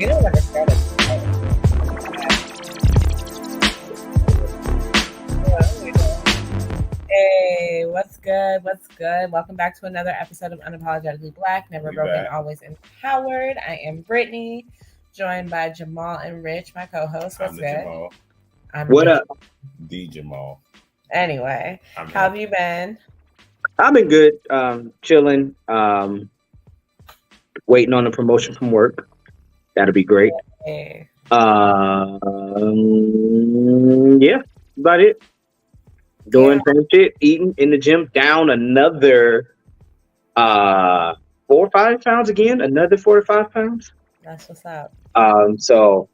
You don't ever started. Hey, what's good? What's good? Welcome back to another episode of Unapologetically Black, Never Broken, Always Empowered. I am Brittany, joined by Jamal and Rich, my co-host. What's good? Jamal. What up? The Jamal. Anyway, how have you been? I've been good. Chilling. Waiting on a promotion from work. That'll be great. Hey. Yeah, about it. Doing same shit, eating in the gym, down another 4 or 5 pounds again, another 4 to 5 pounds. That's what's up. So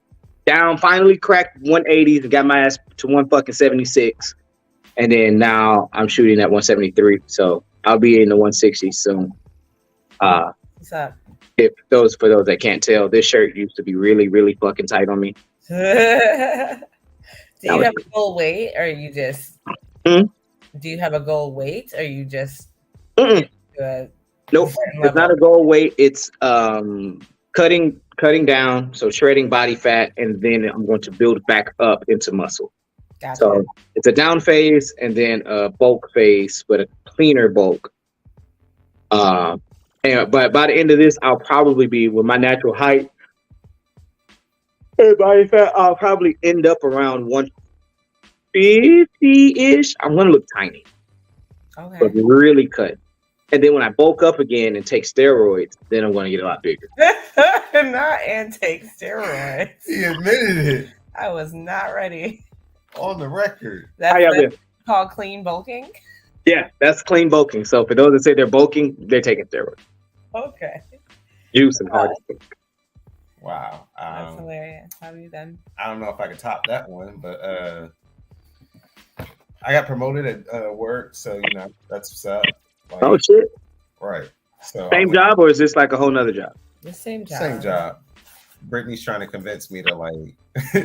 down, finally cracked 180s and got my ass to 176. And then now I'm shooting at 173. So I'll be in the 160s soon. What's up? For those that can't tell, this shirt used to be really, really fucking tight on me. Do you have a goal weight, or you just? Do you have a goal weight, or you just? Nope, it's not a goal weight. It's cutting down, so shredding body fat, and then I'm going to build back up into muscle. Gotcha. So it's a down phase and then a bulk phase, but a cleaner bulk. But by the end of this, I'll probably be with my natural height and body fat. I'll probably end up around 150-ish. I'm gonna look tiny, but really cut. And then when I bulk up again and take steroids, then I'm gonna get a lot bigger. Not and take steroids. He admitted it. I was not ready. On the record. That's called clean bulking? Yeah, that's clean bulking. So for those that say they're bulking, they're taking steroids. Okay. Juice and hard. Wow. That's hilarious. How have you done? I don't know if I could top that one, but I got promoted at work, so that's what's up. Like, oh shit! Right. So same job, or is this like a whole nother job? The same job. Same job. Brittany's trying to convince me to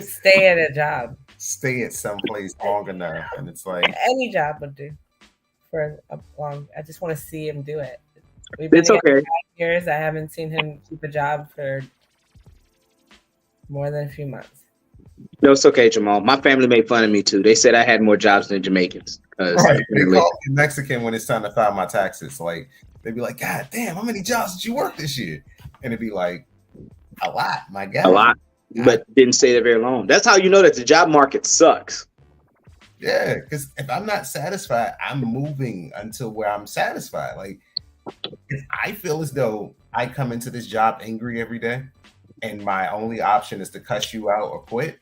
stay at a job. Stay at some place long enough, and it's like any job would do for a long. I just want to see him do it. We've been together 5 years. I haven't seen him keep a job for more than a few months. No, it's okay, Jamal. My family made fun of me too. They said I had more jobs than Jamaicans. Right. They call me Mexican when it's time to file my taxes. Like they'd be like, "God damn, how many jobs did you work this year?" And it'd be like, "A lot, my God." A lot, but didn't stay there very long. That's how you know that the job market sucks. Yeah, because if I'm not satisfied, I'm moving until where I'm satisfied. Like, if I feel as though I come into this job angry every day and my only option is to cuss you out or quit,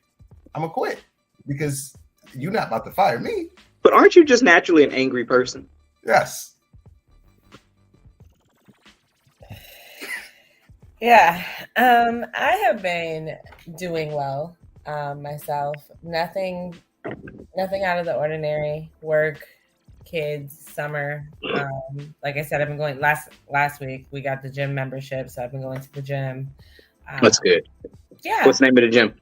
I'm going to quit because you're not about to fire me. But aren't you just naturally an angry person? Yes. Yeah. I have been doing well myself. Nothing out of the ordinary. Work, kids, summer. Like I said, I've been going last week. We got the gym membership, so I've been going to the gym. That's good. Yeah. What's the name of the gym?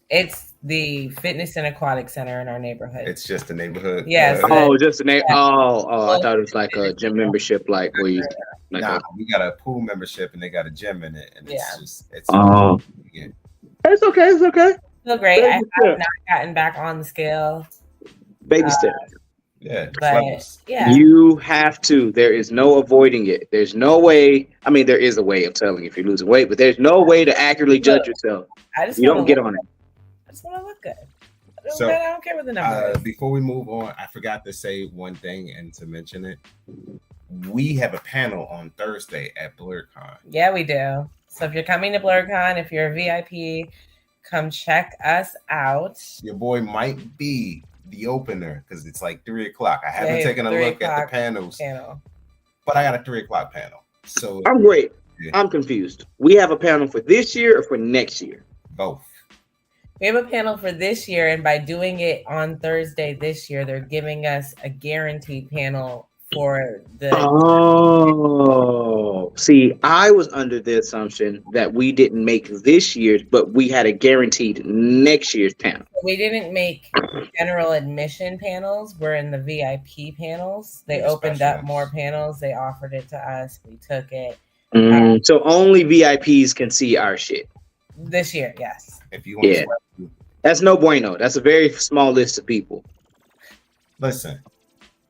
It's the Fitness and Aquatic Center in our neighborhood. It's just a neighborhood. Yes. Just a name. Yeah. Oh, I thought it was like a gym membership, like where you. We got a pool membership and they got a gym in it, and it's It's okay. It's okay. Feel great. I have not gotten back on the scale. Baby steps. Yeah, but you have to. There is no avoiding it. There's no way. I mean, there is a way of telling if you're losing weight, but there's no way to accurately judge yourself. You don't get on it. I just want to look good. I don't care what the number is. Before we move on, I forgot to say one thing and to mention it. We have a panel on Thursday at BlurCon. Yeah, we do. So if you're coming to BlurCon, if you're a VIP, come check us out. Your boy might be the opener because it's like 3:00. I haven't taken a look at the panels, but I got a 3:00 panel. So I'm great. Yeah. I'm confused. We have a panel for this year or for next year? Both. We have a panel for this year, and by doing it on Thursday this year, they're giving us a guaranteed panel for the. Oh, see, I was under the assumption that we didn't make this year's, but we had a guaranteed next year's panel. We didn't make general admission panels. We're in the VIP panels. They opened up more panels. They offered it to us. We took it. So only VIPs can see our shit. This year, yes. If you want Yeah. That's no bueno. That's a very small list of people. Listen,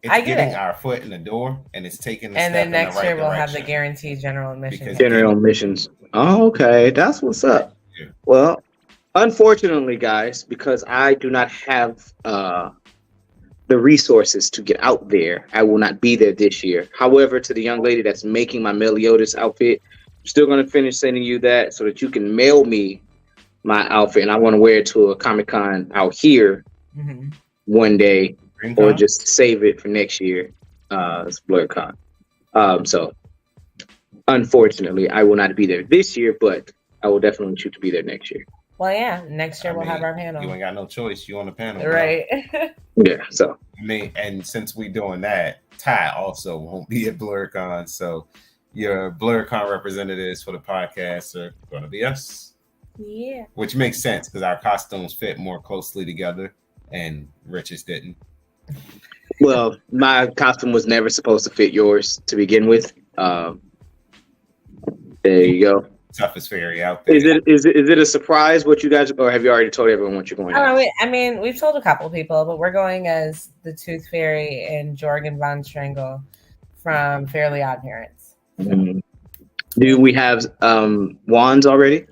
it's I get getting it. our foot in the door, and it's taking the And step then next in the right year we'll direction. have the guaranteed general admission. Because General admissions. Oh, okay. That's what's up. Well, unfortunately, guys, because I do not have the resources to get out there, I will not be there this year. However, to the young lady that's making my Meliodas outfit, I'm still going to finish sending you that so that you can mail me my outfit, and I want to wear it to a Comic-Con out here one day, or just save it for next year. It's BlurCon. So unfortunately, I will not be there this year, but I will definitely want you to be there next year. Well, yeah, next year we'll have our panel. You ain't got no choice. You on the panel, right? Yeah. So I mean, and since we doing that, Ty also won't be at BlurCon, so your BlurCon representatives for the podcast are going to be us. Yeah. Which makes sense because our costumes fit more closely together, and Rich's didn't. Well, my costume was never supposed to fit yours to begin with. There you go. Toughest fairy out there. Is it a surprise what you guys, or have you already told everyone what you're going to? I mean, we've told a couple people, but we're going as the Tooth Fairy and Jorgen von Strangle from Fairly Odd Parents. Mm-hmm. Do we have wands already?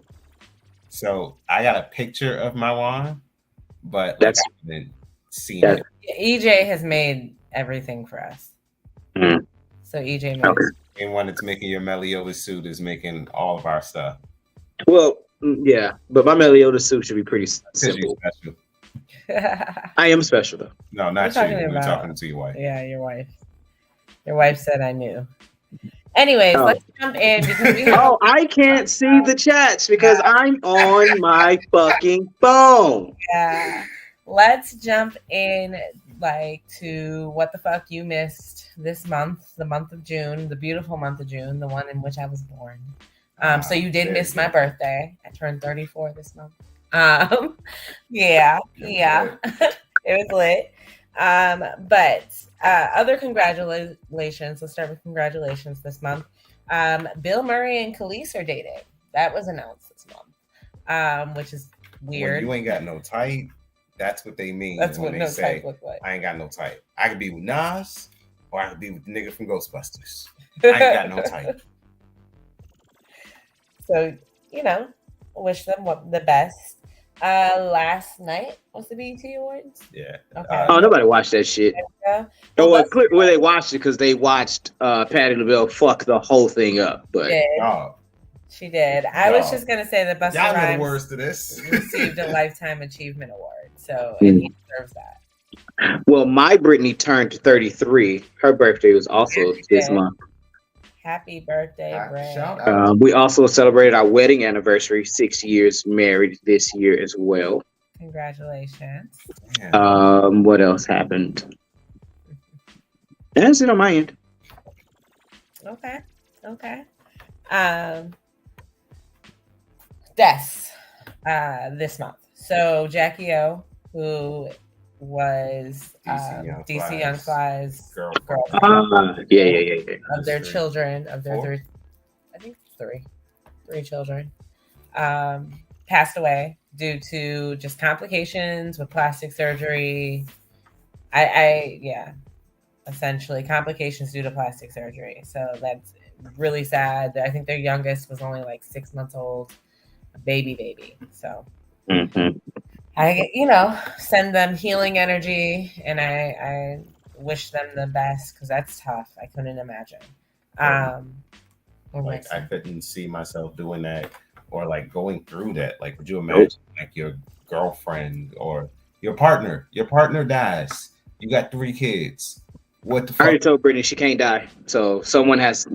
So I got a picture of my wand, but That's I haven't seen it. EJ has made everything for us. Mm-hmm. So EJ made Anyone that's making your Meliodas suit is making all of our stuff. Well, yeah, but my Meliodas suit should be pretty simple. I am special though. No, not you. We're talking to your wife. Yeah, your wife. Your wife said I knew. Anyways, let's jump in because we have I can't see the chats because I'm on my fucking phone. Yeah. Let's jump in to what the fuck you missed this month, the month of June, the beautiful month of June, the one in which I was born. So you did miss my birthday. I turned 34 this month. Yeah. It was lit. But other congratulations. Let's start with congratulations this month. Bill Murray and Khalees are dating. That was announced this month, which is weird. When you ain't got no type. That's what they mean. That's when what they no say, type look like. I ain't got no type. I could be with Nas, or I could be with the nigga from Ghostbusters. I ain't got no type. So, wish them the best. Last night was the BET Awards. Yeah. Okay. Nobody watched that shit. Well, they watched it because they watched Patti LaBelle fuck the whole thing up. But she did. I was just gonna say that Busta Rhymes Rhymes the words to this. received a Lifetime Achievement Award, so and he deserves that. Well, my Brittany turned 33. Her birthday was also this month. Happy birthday, Brett. Shout out. We also celebrated our wedding anniversary, 6 years married this year as well. Congratulations. What else happened? That's it on my end. Okay. Deaths this month. So Jackie O, who was DC Young Fly's girlfriend. Yeah. Of their children, of their three children, passed away due to just complications with plastic surgery. Essentially complications due to plastic surgery. So that's really sad. I think their youngest was only 6 months old, a baby. So I send them healing energy, and I wish them the best because that's tough. I couldn't imagine. I couldn't see myself doing that or going through that. Would you imagine your girlfriend or your partner dies? You got 3 kids. What the fuck? I already told Brittany she can't die. So someone has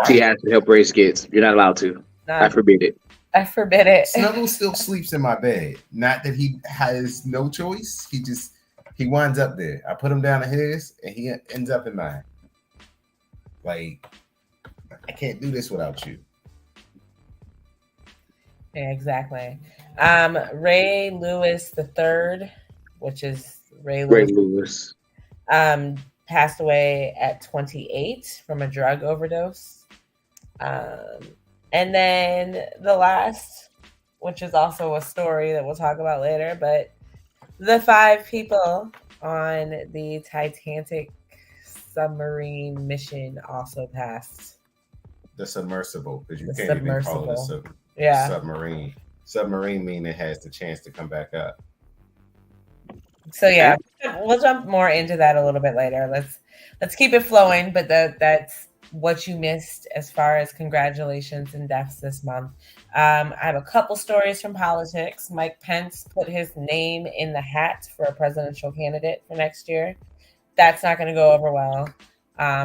she has to help raise kids. You're not allowed to. I forbid it. I forbid it. Snuggle still sleeps in my bed. Not that he has no choice. He winds up there. I put him down in his, and he ends up in mine. I can't do this without you. Yeah, exactly. Ray Lewis III, which is Ray Lewis. Passed away at 28 from a drug overdose. And then the last which is also a story that we'll talk about later. But the 5 people on the Titanic submarine mission also passed. The submersible, because you The can't even call it a submarine. Submarine mean it has the chance to come back up. So yeah, we'll jump more into that a little bit later. Let's keep it flowing, but that's what you missed as far as congratulations and deaths this month. I have a couple stories from politics. Mike Pence put his name in the hat for a presidential candidate for next year. That's not going to go over well.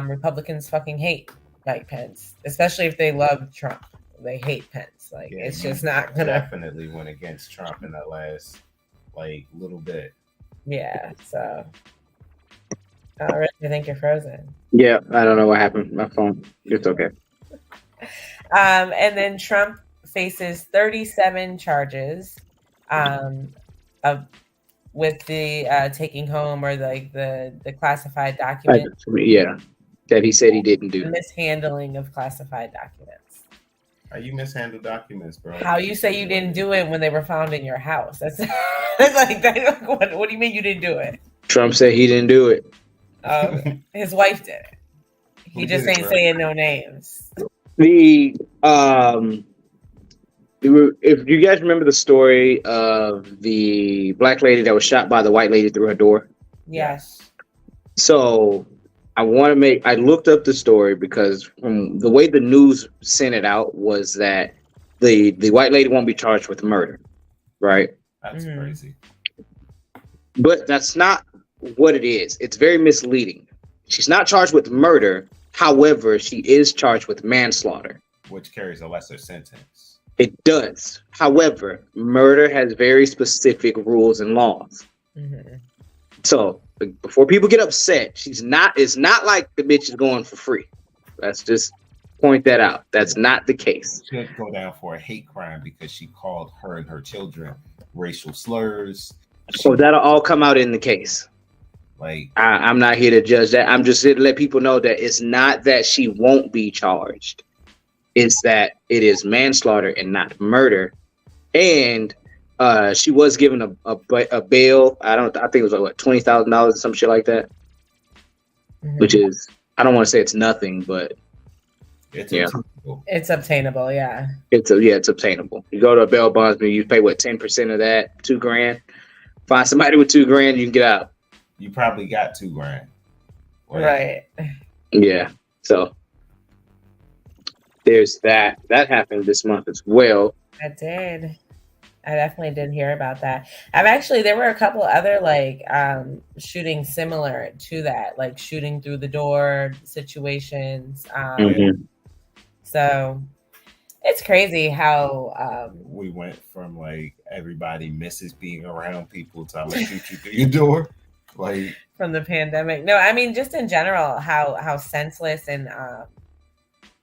Republicans fucking hate Mike Pence, especially if they love Trump. They hate Pence. Like, yeah, it's just not going to. Definitely went against Trump in that last little bit. Yeah, so Rich, I think you're frozen. Yeah, I don't know what happened. My phone. It's okay. And then Trump faces 37 charges with the taking home or the classified documents. Yeah, that he said he didn't do. The mishandling of classified documents. How you mishandle documents, bro? How you say you didn't do it when they were found in your house? That's like that. What do you mean you didn't do it? Trump said he didn't do it. His wife did it. He just ain't saying no names. If you guys remember the story of the black lady that was shot by the white lady through her door. Yes. So I looked up the story because from the way the news sent it out was that the white lady won't be charged with murder, right? That's crazy. But that's not what it is. It's very misleading. She's not charged with murder. However, she is charged with manslaughter, which carries a lesser sentence. It does. However, murder has very specific rules and laws. Mm-hmm. So before people get upset, it's not like the bitch is going for free. Let's just point that out. That's not the case. She should go down for a hate crime because she called her and her children racial slurs. So that'll all come out in the case. Like, I'm not here to judge that. I'm just here to let people know that it's not that she won't be charged. It's that it is manslaughter and not murder. And she was given a bail. I think it was like $20,000 or some shit like that. Mm-hmm. Which is, I don't want to say it's nothing, but it's obtainable. It's obtainable, yeah. It's obtainable. You go to a bail bondsman, you pay 10% of that, $2,000. Find somebody with $2,000, you can get out. You probably got $2,000. Right. Yeah. So there's that. That happened this month as well. I did. I definitely did hear about that. There were a couple other shootings similar to that, like shooting through the door situations. So it's crazy how we went from everybody misses being around people to I'm gonna shoot you through your door. From the pandemic. No, I mean just in general, how senseless and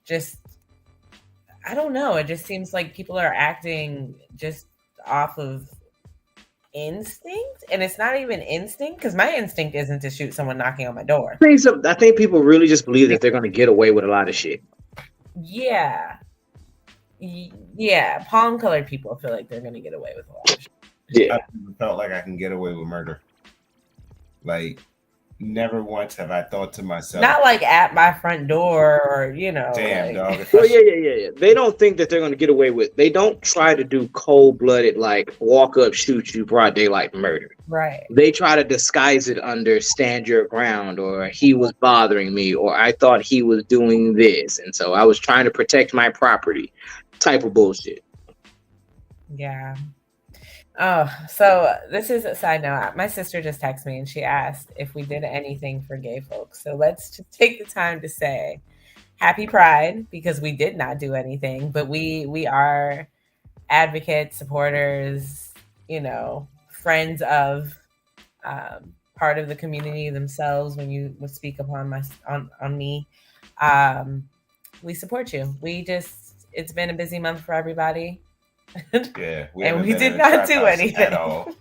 just I don't know. It just seems like people are acting just off of instinct, and it's not even instinct because my instinct isn't to shoot someone knocking on my door. I think people really just believe that they're going to get away with a lot of shit. Yeah, palm-colored people feel like they're going to get away with a lot of shit. Yeah, I felt like I can get away with murder. Never once have I thought to myself, not at my front door or damn dog. Well, yeah. They don't think that they're going to get away with. They don't try to do cold-blooded walk up, shoot you, broad daylight murder. Right. They try to disguise it under stand your ground, or he was bothering me, or I thought he was doing this, and so I was trying to protect my property. Type of bullshit. Yeah. Oh, so this is a side note. My sister just texted me and she asked if we did anything for gay folks. So let's just take the time to say happy Pride because we did not do anything, but we are advocates, supporters, friends of part of the community themselves. When you would speak upon on me, we support you. It's been a busy month for everybody. Yeah, we did not do anything at all.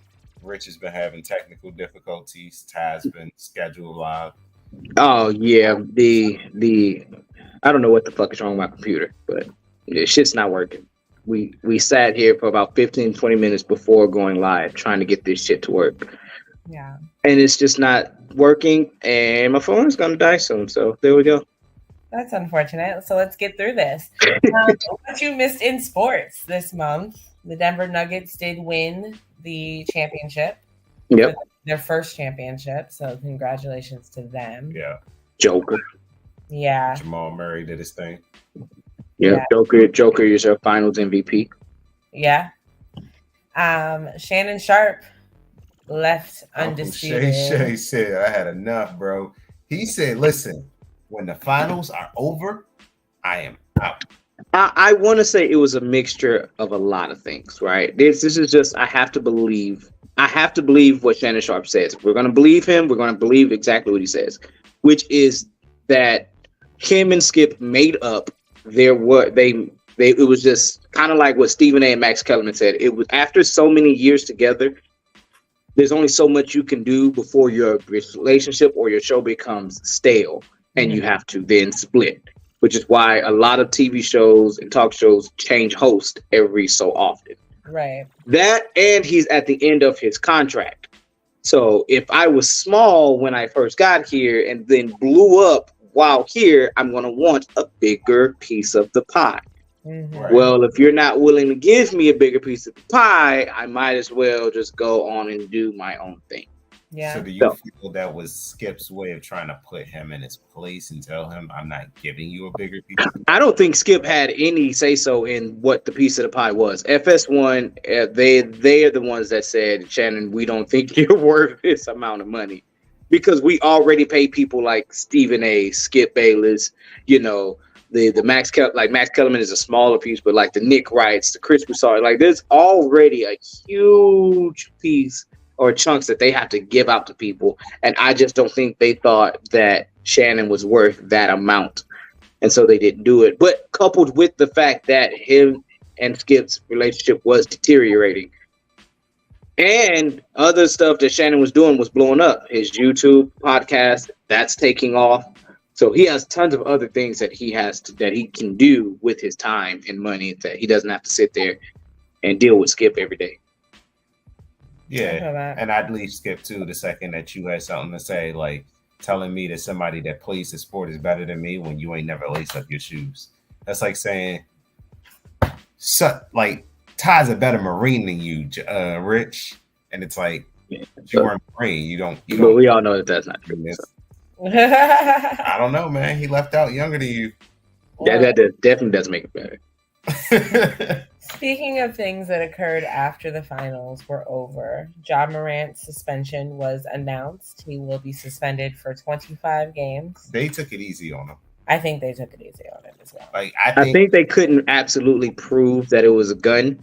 Rich has been having technical difficulties. Ty's been scheduled live. Oh yeah, the I don't know what the fuck is wrong with my computer, but shit's not working. we sat here for about 15-20 minutes before going live trying to get this shit to work. Yeah. And it's just not working, and my phone is gonna die soon. So there we go. That's unfortunate. So let's get through this. What you missed in sports this month? The Denver Nuggets did win the championship. Yep. Their first championship. So congratulations to them. Yeah. Joker. Yeah. Jamal Murray did his thing. Yeah. Joker is your finals MVP. Yeah. Shannon Sharp left undisputed. Shay said, I had enough, bro. He said, listen, when the finals are over, I am out. I want to say it was a mixture of a lot of things, right? This is just, I have to believe what Shannon Sharp says. We're going to believe him. We're going to believe exactly what he says, which is that him and Skip made up it was just kind of like what Stephen A. and Max Kellerman said. It was after so many years together, there's only so much you can do before your relationship or your show becomes stale, and you have to then split, which is why a lot of TV shows and talk shows change host every so often. Right. That, and he's at the end of his contract. So if I was small when I first got here and then blew up while here, I'm going to want a bigger piece of the pie. Mm-hmm. Right. Well, if you're not willing to give me a bigger piece of the pie, I might as well just go on and do my own thing. Yeah. So do you feel that was Skip's way of trying to put him in his place and tell him, I'm not giving you a bigger piece? I don't think Skip had any say-so in what the piece of the pie was. FS1, they are the ones that said, Shannon, we don't think you're worth this amount of money. Because we already pay people like Stephen A., Skip Bayless, the Max Kellerman is a smaller piece, but like the Nick Wrights, the Chris Broussard, like there's already a huge piece or chunks that they have to give out to people. And I just don't think they thought that Shannon was worth that amount. And so they didn't do it. But coupled with the fact that him and Skip's relationship was deteriorating, and other stuff that Shannon was doing was blowing up. His YouTube podcast, that's taking off. So he has tons of other things that that he can do with his time and money that he doesn't have to sit there and deal with Skip every day. Yeah, and I'd leave Skip too the second that you had something to say, like telling me that somebody that plays the sport is better than me when you ain't never laced up your shoes. That's like saying, Ty's a better Marine than you, Rich. And it's like, you weren't a Marine. You don't. But we all know that that's not true. I don't know, man. He left out younger than you. That definitely doesn't make it better. Speaking of things that occurred after the finals were over, Ja Morant's suspension was announced. He will be suspended for 25 games. They took it easy on him. I think they took it easy on him as well. I think they couldn't absolutely prove that it was a gun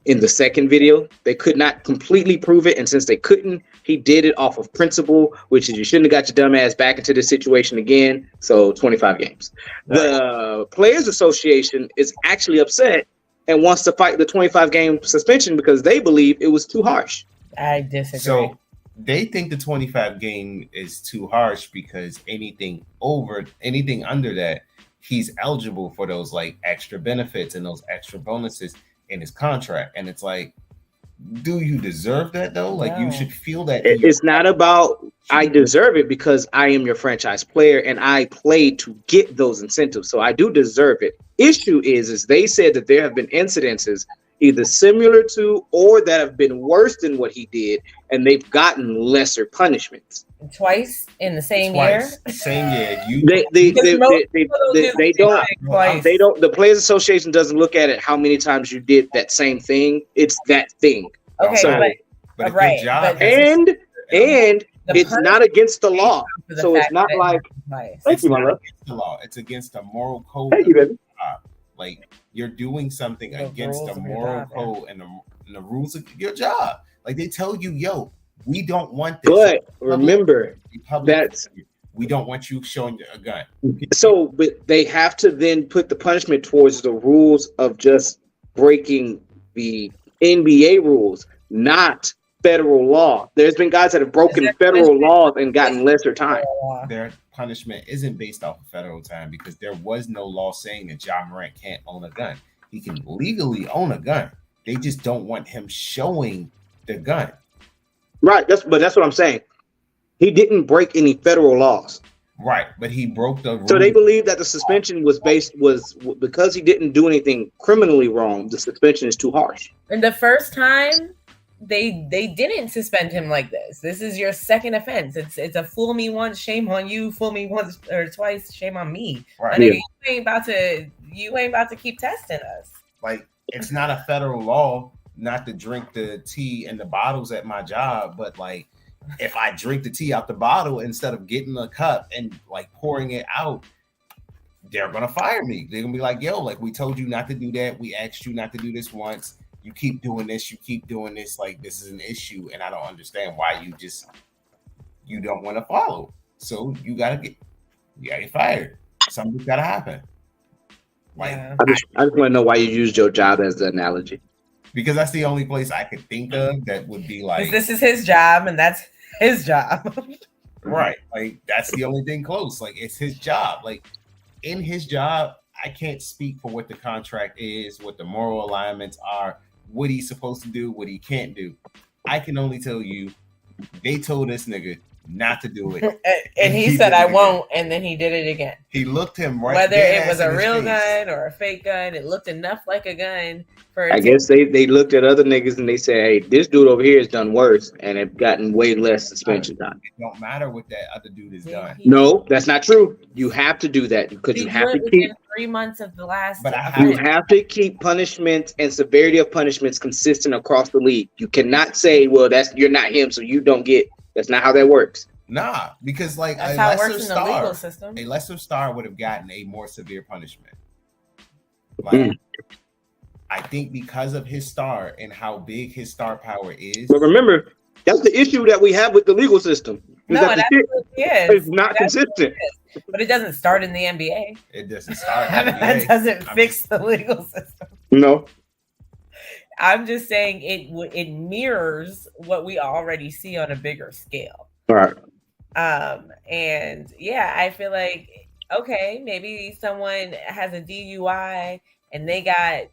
in the second video. They could not completely prove it. And since they couldn't, he did it off of principle, which is you shouldn't have got your dumb ass back into this situation again. So 25 games. Right. The Players Association is actually upset and wants to fight the 25-game suspension because they believe it was too harsh. I disagree. So they think the 25 game is too harsh because anything under that, he's eligible for those like extra benefits and those extra bonuses in his contract. And it's like, do you deserve that though? Like, you should feel that. It's not about I deserve it because I am your franchise player and I played to get those incentives. So I do deserve it. Issue is they said that there have been incidences either similar to or that have been worse than what he did, and they've gotten lesser punishments. Twice in the same year. Same year. They don't. The Players Association doesn't look at it how many times you did that same thing. It's that thing. Okay, so, but right. And it's not against the law, so it's not like. Thank you, my love. The law. It's against the moral code. Thank you, baby. Like you're doing something against the moral code and the rules of your job. Like they tell you, yo, we don't want this. But remember, we don't want you showing a gun. So, but they have to then put the punishment towards the rules of just breaking the NBA rules, not federal law. There's been guys that have broken federal laws and gotten lesser time. Their punishment isn't based off of federal time because there was no law saying that Ja Morant can't own a gun. He can legally own a gun. They just don't want him showing the gun. Right. That's what I'm saying. He didn't break any federal laws. Right, but he broke the rule. So they believe that the suspension was because he didn't do anything criminally wrong. The suspension is too harsh. And the first time they didn't suspend him like this. This is your second offense. It's a fool me once, shame on you. Fool me once or twice, shame on me. Right. I mean, you ain't about to keep testing us. Like, it's not a federal law not to drink the tea and the bottles at my job, but like, if I drink the tea out the bottle instead of getting a cup and like pouring it out, they're gonna fire me. They're gonna be like, yo, like, we told you not to do that. We asked you not to do this once. You keep doing this. You keep doing this. Like, this is an issue, and I don't understand why you don't want to follow. So you gotta get fired. Something's gotta happen. Like, Yeah. I just want to know why you used your job as the analogy. Because that's the only place I could think of that would be like, this is his job, and that's his job. right. Like, that's the only thing close. Like, it's his job. Like, in his job, I can't speak for what the contract is, what the moral alignments are, what he's supposed to do, what he can't do. I can only tell you, they told this nigga not to do it. And he said, I won't. And then he did it again. He looked him right. Whether it was a real gun or a fake gun, it looked enough like a gun for. I guess they looked at other niggas and they said, hey, this dude over here has done worse and have gotten way less suspension time. It don't matter what that other dude has done. No, that's not true. You have to do that because you have to keep 3 months of the last. But you have to keep punishments and severity of punishments consistent across the league. You cannot say, well, you're not him, so you don't get. That's not how that works. Nah, because like that's how it works in the legal system. A lesser star would have gotten a more severe punishment. Like, I think because of his star and how big his star power is. But remember, that's the issue that we have with the legal system. No, it absolutely is. It's not consistent. But it doesn't start in the NBA. It doesn't start in the NBA. That doesn't fix the legal system. No. I'm just saying it mirrors what we already see on a bigger scale. All right. And yeah, I feel like, okay, maybe someone has a DUI and they got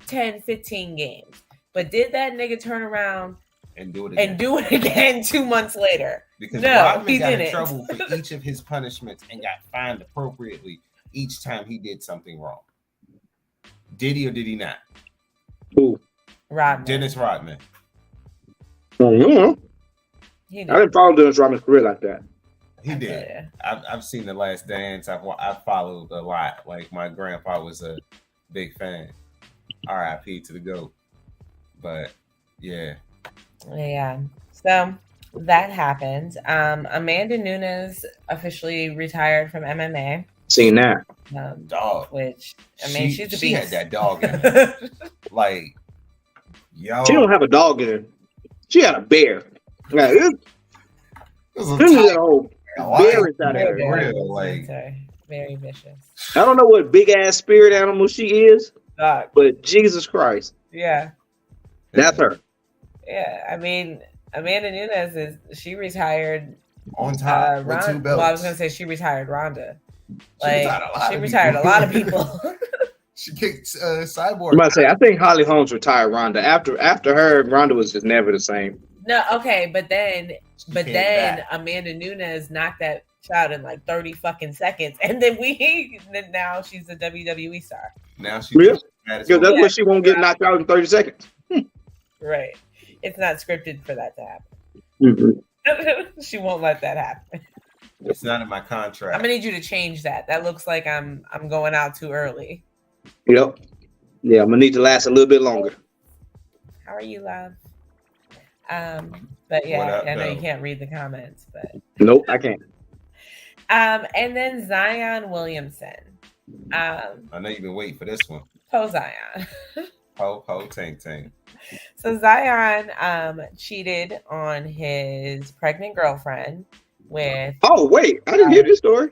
10, 15 games. But did that nigga turn around and do it again 2 months later? Because no, Rodman he got didn't. in trouble for each of his punishments and got fined appropriately each time he did something wrong. Did he or did he not? Who? Rodman. Dennis Rodman. I didn't follow Dennis Rodman's career like that. He did. I've seen The Last Dance. I've followed a lot. Like, my grandpa was a big fan. R.I.P. to the GOAT. But yeah. Yeah. So that happened. Amanda Nunes officially retired from MMA. Seen that. Dog. Which, I mean, she's a beast. She had that dog in her. Like, yo. She don't have a dog in her. She had a bear. Like, this is a whole bear inside of her. Real, like, very vicious. I don't know what big ass spirit animal she is, Dog. but Jesus Christ. Yeah. That's her. Yeah, I mean, Amanda Nunes she retired on top with 2 belts. Well, I was gonna say she retired Ronda. She retired a lot of people. She kicked Cyborg. I'm about to say, I think Holly Holmes retired Ronda. After her, Ronda was just never the same. No, okay, but then Amanda Nunes knocked that child in like 30 fucking seconds, and then now she's a WWE star. Now she's because that's what she won't get knocked out in 30 seconds. Right. It's not scripted for that to happen. Mm-hmm. She won't let that happen. It's not in my contract. I'm gonna need you to change that. That looks like I'm going out too early. Yep. Yeah, I'm gonna need to last a little bit longer. How are you, love? But yeah, I know you can't read the comments, but nope, I can't. And then Zion Williamson. I know you've been waiting for this one. Po Zion. Po ting ting. So Zion cheated on his pregnant girlfriend with. Oh wait, I didn't hear this story.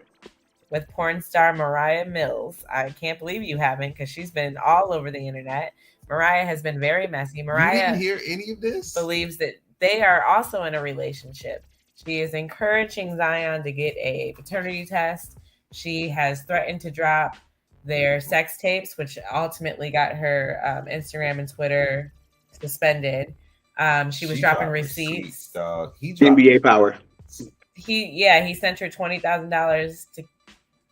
With porn star Mariah Mills. I can't believe you haven't, because she's been all over the internet. Mariah has been very messy. Mariah you didn't hear any of this? Believes that they are also in a relationship. She is encouraging Zion to get a paternity test. She has threatened to drop their sex tapes, which ultimately got her Instagram and Twitter suspended. She was dropping receipts. Dog. He dropped NBA power. He sent her $20,000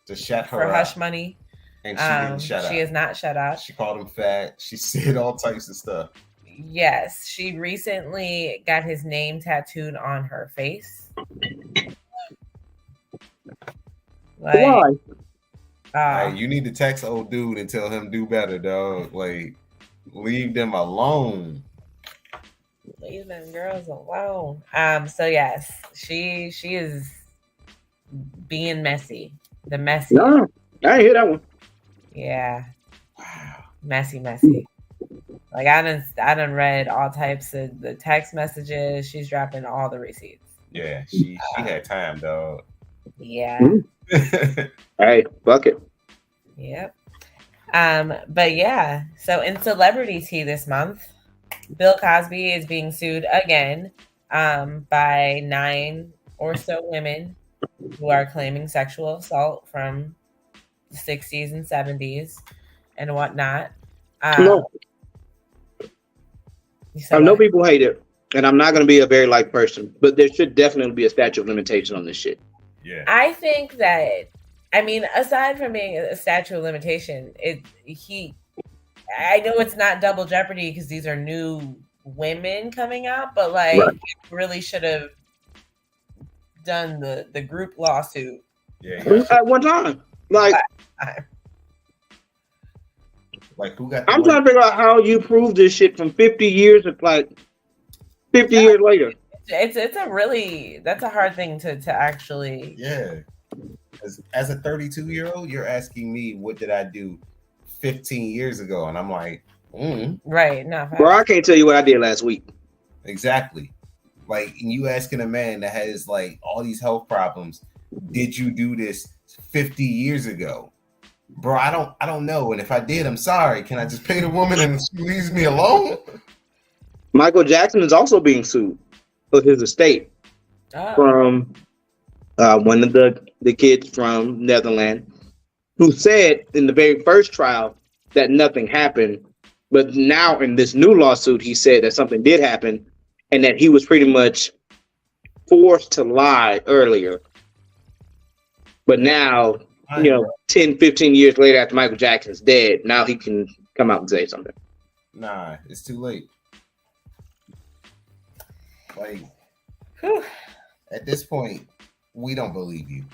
to shut her for up. hush money. And she didn't shut up. She is not shut up. She called him fat. She said all types of stuff. Yes, she recently got his name tattooed on her face. Why? Hey, you need to text old dude and tell him do better, dog. Like, leave them alone. Leave them girls alone. So yes, she is being messy. The messy. No, I didn't hear that one. Yeah. Wow. Messy. Like I done read all types of the text messages. She's dropping all the receipts. Yeah, she had time, dog. Yeah. Hey, fuck it. Yep. But yeah, so in celebrity tea this month, Bill Cosby is being sued again by 9 or so women who are claiming sexual assault from the 60s and 70s and whatnot. No. I know people hate it, and I'm not going to be a very like person, but there should definitely be a statute of limitation on this shit. Yeah. I think that, I mean, aside from being a statute of limitation, I know it's not double jeopardy because these are new women coming out, but like right. It really should have done the group lawsuit. Yeah. At one time. Like who got? I'm trying to figure out how you prove this shit from 50 years of 50 years later. That's a hard thing to actually. Yeah. As a 32-year-old, you're asking me what did I do 15 years ago, and I'm like, right? No, bro, I can't tell you what I did last week. Exactly. Like you asking a man that has like all these health problems, did you do this 50 years ago? Bro, I don't know. And if I did, I'm sorry. Can I just pay the woman and she leaves me alone? Michael Jackson is also being sued for his estate from one of the kids from Netherlands who said in the very first trial that nothing happened. But now in this new lawsuit, he said that something did happen and that he was pretty much forced to lie earlier. But now, 10, 15 years later after Michael Jackson's dead, now he can come out and say something. Nah, it's too late. Like, at this point, we don't believe you.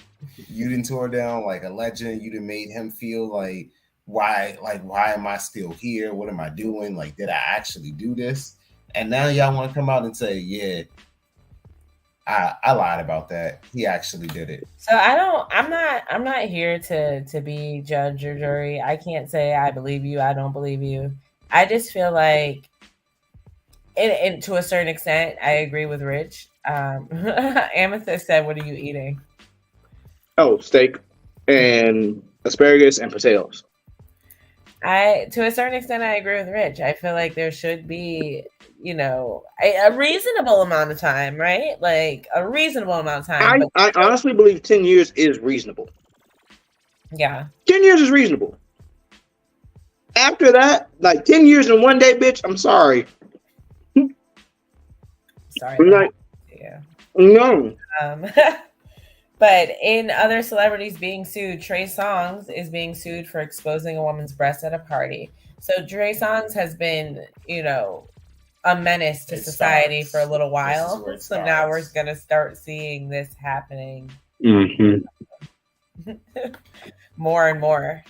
You didn't tore down like a legend. You didn't made him feel like, why am I still here? What am I doing? Like, did I actually do this? And now y'all want to come out and say, yeah, I lied about that. He actually did it. So I'm not here to be judge or jury. I can't say I believe you, I don't believe you. I just feel like and to a certain extent, I agree with Rich. Amethyst said, "What are you eating?" Oh, steak and asparagus and potatoes. To a certain extent, I agree with Rich. I feel like there should be, a reasonable amount of time, right? Like a reasonable amount of time. I honestly believe 10 years is reasonable. Yeah. 10 years is reasonable. After that, like 10 years in one day, bitch, I'm sorry. Sorry. Yeah. No. But in other celebrities being sued, Trey Songz is being sued for exposing a woman's breast at a party. So Trey Songz has been, a menace to society for a little while. So now we're going to start seeing this happening more and more.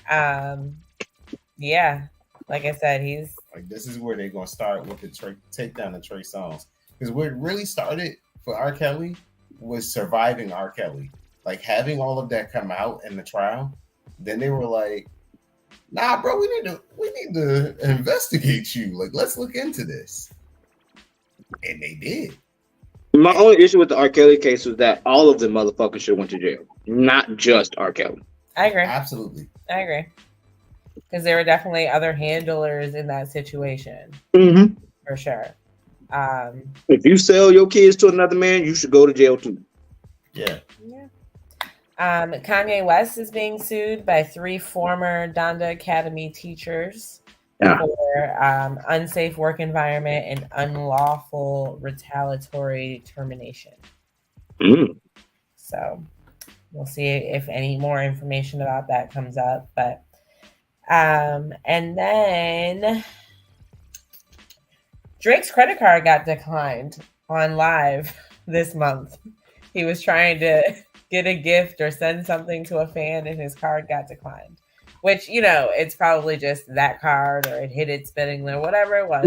Yeah. Like I said, he's like, this is where they're going to start with the take down the Trey Songz. Because what really started for R. Kelly was surviving R. Kelly. Like having all of that come out in the trial. Then they were like, nah, bro, we need to investigate you. Like, let's look into this. And they did. My only issue with the R. Kelly case was that all of the motherfuckers should have went to jail. Not just R. Kelly. I agree. Absolutely. I agree. Because there were definitely other handlers in that situation. Mm-hmm. For sure. If you sell your kids to another man, you should go to jail too. Yeah. Kanye West is being sued by 3 former Donda Academy teachers Yeah. for unsafe work environment and unlawful retaliatory termination. So we'll see if any more information about that comes up. But and then Drake's credit card got declined on live this month. He was trying to get a gift or send something to a fan and his card got declined. Which, it's probably just that card or it hit its spending limit, whatever it was.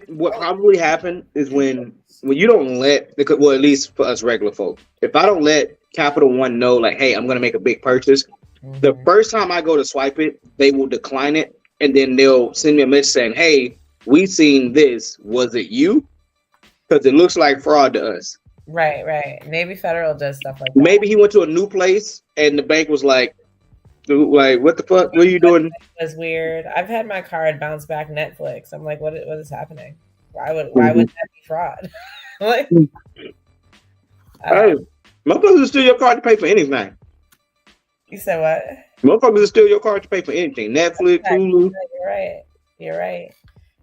What probably happened is when you don't let, well, at least for us regular folk, if I don't let Capital One know, like, hey, I'm going to make a big purchase, the first time I go to swipe it, they will decline it. And then they'll send me a message saying, hey, we seen this. Was it you? Because it looks like fraud to us. Right. Maybe Federal does stuff like that. Maybe he went to a new place and the bank was like, what the fuck? What are you doing? It was weird. I've had my card bounce back Netflix. I'm like, what is happening? Why would that be fraud? Like, hey, motherfuckers will steal your card to pay for anything. You said what? Motherfuckers will steal your card to pay for anything. Netflix, Hulu. You're right.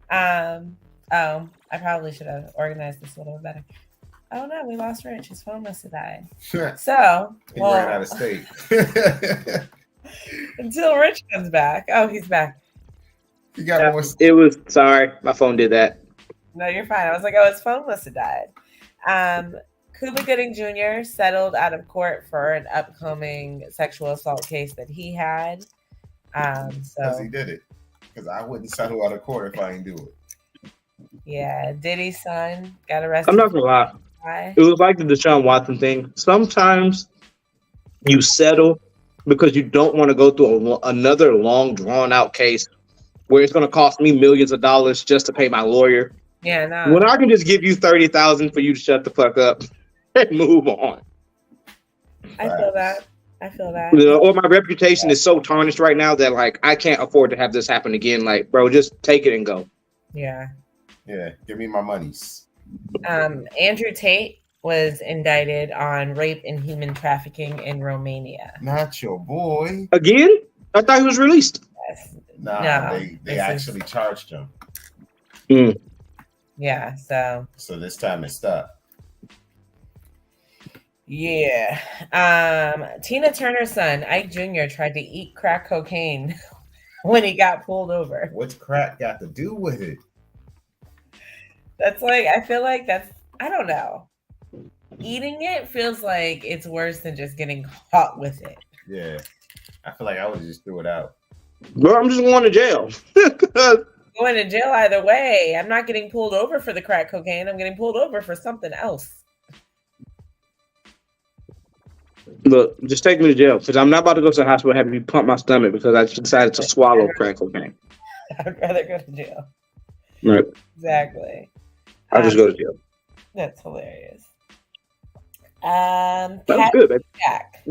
I probably should have organized this a little better. Oh no, we lost Rich. His phone must have died. So he ran out of state. Until Rich comes back. Oh, he's back. You got more. It was sorry, my phone did that. No, you're fine. I was like, oh, his phone must have died. Cuba Gooding Jr. settled out of court for an upcoming sexual assault case that he had. Because he did it. Because I wouldn't settle out of court if I didn't do it. Yeah, Diddy's son got arrested. I'm not gonna lie. It was like the Deshaun Watson thing. Sometimes you settle because you don't want to go through another long, drawn-out case where it's going to cost me millions of dollars just to pay my lawyer. Yeah, no. When I can just give you $30,000 for you to shut the fuck up and move on. I feel that. Or my reputation is so tarnished right now that, like, I can't afford to have this happen again. Like, bro, just take it and go. Yeah. Yeah, give me my monies. Andrew Tate was indicted on rape and human trafficking in Romania. Not your boy. Again? I thought he was released. Yes. No, they actually charged him. Yeah, so this time it stopped. Yeah. Tina Turner's son, Ike Jr., tried to eat crack cocaine when he got pulled over. What's crack got to do with it? That's like, I feel like I don't know. Eating it feels like it's worse than just getting caught with it. Yeah. I feel like I would just throw it out. Bro, I'm just going to jail. Going to jail either way. I'm not getting pulled over for the crack cocaine. I'm getting pulled over for something else. Look, just take me to jail because I'm not about to go to the hospital and have you pump my stomach because I decided to swallow crack cocaine. I'd rather go to jail. Right. Exactly. I'll just go to jail. That's hilarious. That's good, baby. Jack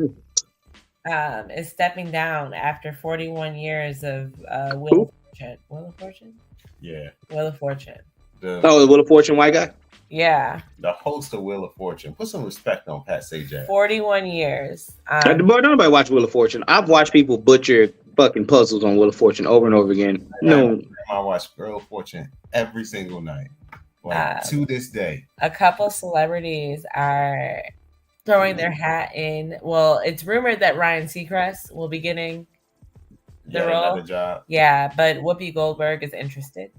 is stepping down after 41 years of Wheel of Fortune. Wheel of Fortune? Yeah. Wheel of Fortune. The Wheel of Fortune white guy? Yeah. The host of Wheel of Fortune. Put some respect on Pat Sajak. 41 years. But nobody watch Wheel of Fortune. I've watched people butcher fucking puzzles on Wheel of Fortune over and over again. No. I watch Wheel of Fortune every single night. To this day. A couple celebrities are throwing their hat in. Well, it's rumored that Ryan Seacrest will be getting the role. Another job. Yeah, but Whoopi Goldberg is interested.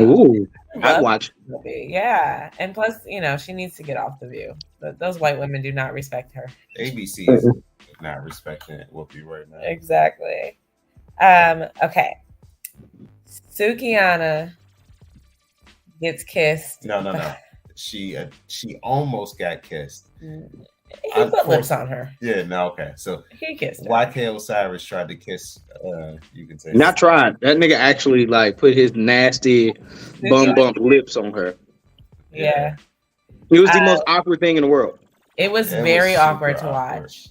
Ooh, I'd watch. Whoopi. Yeah, and plus, she needs to get off The View. Those white women do not respect her. ABC is not respecting Whoopi right now. Exactly. Okay. Sukihana gets kissed. No. She almost got kissed. He put lips on her. Yeah, no, okay. So he kissed her. YK Osiris tried to kiss, you can say. Not tried. That nigga actually put his nasty bump lips on her. Yeah. It was the most awkward thing in the world. It was very awkward to watch.